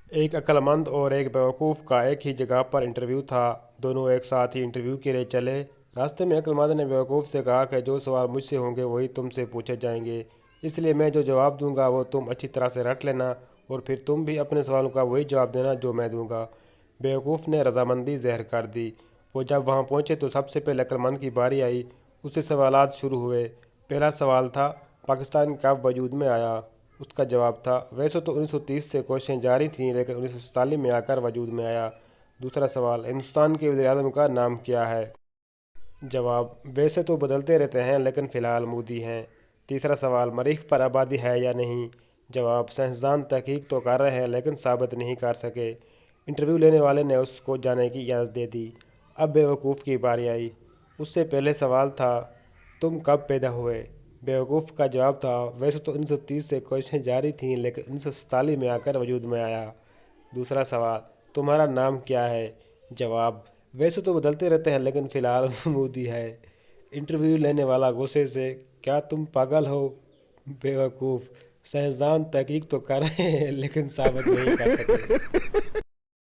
एक अक्लमंद और एक बेवकूफ़ का एक ही जगह पर इंटरव्यू था। दोनों एक साथ ही इंटरव्यू के लिए चले। रास्ते में अक्लमंद ने बेवकूफ़ से कहा कि जो सवाल मुझसे होंगे वही तुमसे पूछे जाएंगे, इसलिए मैं जो जवाब दूंगा वो तुम अच्छी तरह से रट लेना और फिर तुम भी अपने सवालों का वही जवाब देना जो मैं दूंगा। बेवकूफ़ ने रजामंदी ज़ाहिर कर दी। वो जब वहाँ पहुँचे तो सबसे पहले अक्लमंद की बारी आई। उससे सवालात शुरू हुए। पहला सवाल था, पाकिस्तान कब वजूद में आया? उसका जवाब था, वैसे तो 1930 से कोशिशें जारी थीं लेकिन 1947 में आकर वजूद में आया। दूसरा सवाल, हिंदुस्तान के वज़ीर-ए-आज़म का नाम क्या है? जवाब, वैसे तो बदलते रहते हैं लेकिन फ़िलहाल मोदी हैं। तीसरा सवाल, मरीख पर आबादी है या नहीं? जवाब, साइंसदान तहकीक तो कर रहे हैं लेकिन साबित नहीं कर सके। इंटरव्यू लेने वाले ने उसको जाने की इजाज़त दे दी। अब बेवकूफ़ की बारी आई। उससे पहले सवाल था, तुम कब पैदा हुए? बेवकूफ़ का जवाब था, वैसे तो 1930 से कोशिशें जारी थीं लेकिन 1947 में आकर वजूद में आया। दूसरा सवाल, तुम्हारा नाम क्या है? जवाब, वैसे तो बदलते रहते हैं लेकिन फ़िलहाल मोदी है। इंटरव्यू लेने वाला गुस्से से, क्या तुम पागल हो? बेवकूफ़, साइंसदान तहकीक तो कर रहे हैं लेकिन साबित नहीं कर सके।